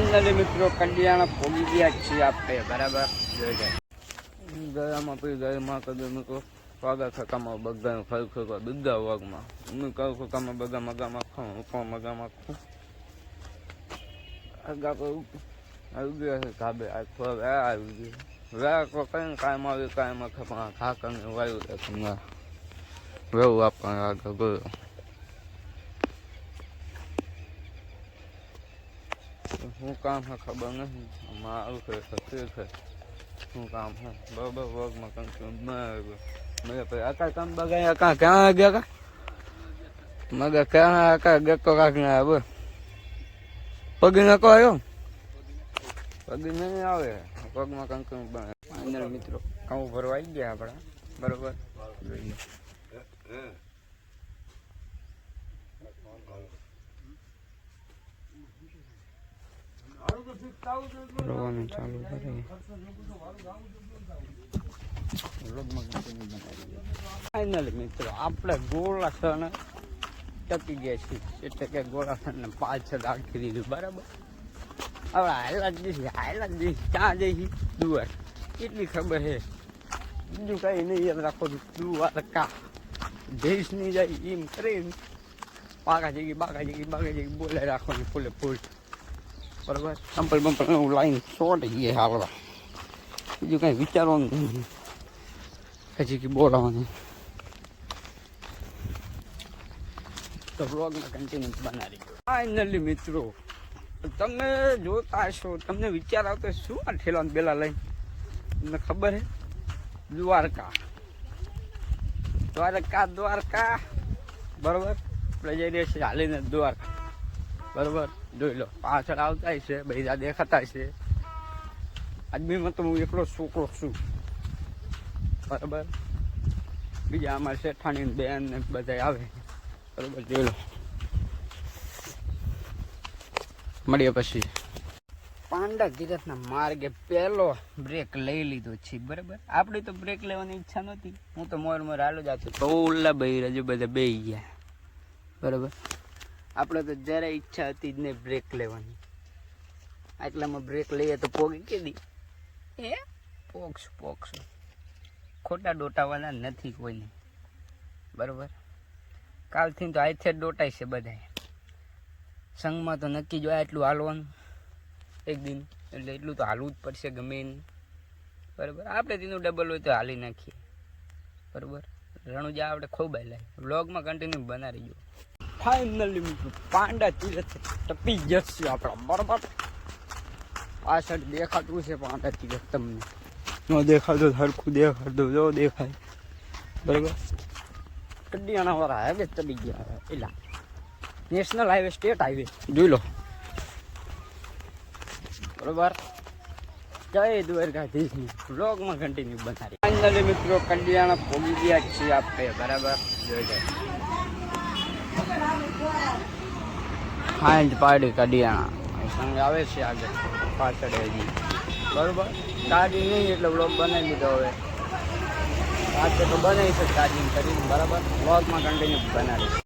finally મિત્રો કલ્યાણ પહોંચી ગયા છીએ આપણે બરાબર ગયામાં પછી ગયામાં કદું મિત્રો વાગા ખકામાં બગાનું ખરું ખરું બધા વાગમાં હું કહું ખકામાં બગા મગામાં ખાઉં મગામાં ખાઉં આગા પર આવી ગયા છે ધાબે આવી ગયું વેકો કઈ કાયમ આવ્યું કાયમાં ખપા ખા કરીને વાયુ તમને વેવું આપણને આગળ ગયો શું કામ છે ખબર નથી મારું છે શું કામ છે બરાબર વર્ગમાં કંઈ મેં પછી આકા કામ બગાય આકા ક્યાં ગયા કા મગા ક્યાં આકા ગેકો કાકને આવે પગી નાખો આવ્યો પગી નહીં આવે પગમાં કંઈ બને ફાઇનલ મિત્રો કામ ભરવા આવી ગયા આપણા બરોબર જોઈએ રોવાનું ચાલુ કરે ફાઇનલ મિત્રો આપણે ગોળાસણ ટકી ગયા છીએ એટલે કે ગોળાસણ પાછળ રાખી દીધું બરાબર હવે હાયલા જ ક્યાં જઈશી દુવાર એટલી ખબર છે બીજું કઈ નહીં યાદ રાખો દ્વારકા જઈશ નહીં જાય એમ કરીને બાકા જગી બોલે રાખવાની ફૂલે ફૂલ બરાબર સંપલ બંપલ લાઈન શોર્ટ ગઈ હાલવા બીજું કઈ વિચારવાનું નહીં હજી કે બોલાવાનું તો બ્લોગમાં કન્ટિન્યુ બનાવી ફાઇનલી મિત્રો તમે જોતા છો તમને વિચાર આવતો શું આ ઠેલાને પેલા લઈને તમને ખબર છે દ્વારકા બરાબર આપણે જઈ રહ્યા છીએ હાલીને દ્વારકા બરાબર જોઈ લો પાછળ આવતા છે બધા દેખાતા છે આદમીમાં તો હું એકલો છોકરો છું બરાબર બીજા અમારે શેઠાણી બેન ને બધા આવે બરાબર જોઈ લો મળીએ પછી પાંડા તીરથના માર્ગે પહેલો બ્રેક લઈ લીધો છે બરાબર આપણી તો બ્રેક લેવાની ઈચ્છા નહોતી હું તો મોર હાલો જ આવતો તો ઓલા ભાઈ રજુ બધા બેસી ગયા બરાબર આપણે તો જરાય ઈચ્છા હતી જ નહીં બ્રેક લેવાની આટલામાં બ્રેક લઈએ તો પોગી કીધી પોગશું ખોટા ડોટાવાના નથી કોઈને બરાબર કાલથી તો આઈથે ડોટાય છે બધાએ સંઘમાં તો નક્કી જ હોય એટલું હાલવાનું એક દિન એટલે એટલું તો હાલવું જ પડશે ગમે એને બરાબર આપણે તેનું ડબલ હોય તો હાલી નાખીએ બરાબર રણુજા આપણે ખૂબ હાલાય વ્લોગમાં કન્ટિન્યુ બનાવી ગયો ફાઇનલી મિત્રો પાંડા તીરથ ટપી જશે આપણા બરાબર પાછળ દેખાતું છે પાંડા તીરથ તમને ન દેખાતું સરખું દેખાતું જો દેખાય બરાબર કડિયાણા વાળા હાઈવે ચડી ગયા એલા નેશનલ હાઈવે સ્ટેટ હાઈવે જોઈ લો બરોબર જય દ્વારકાધીશની વ્લોગમાં કન્ટિન્યુ બનાવી ફાઇનલી મિત્રો કલ્યાણ પહોંચી ગયા છીએ આપણે બરાબર જોઈ જાય હાંજ પાડી કડિયાણા સંગ આવે છે આગળ પાછળ હજી બરોબર ચાર્જિંગ નહીં એટલે વ્લોગ બનાવી લીધો હવે આજે તો બનાવી છે ચાર્જિંગ કરીને બરાબર વ્લોગમાં કન્ટિન્યુ બનાવી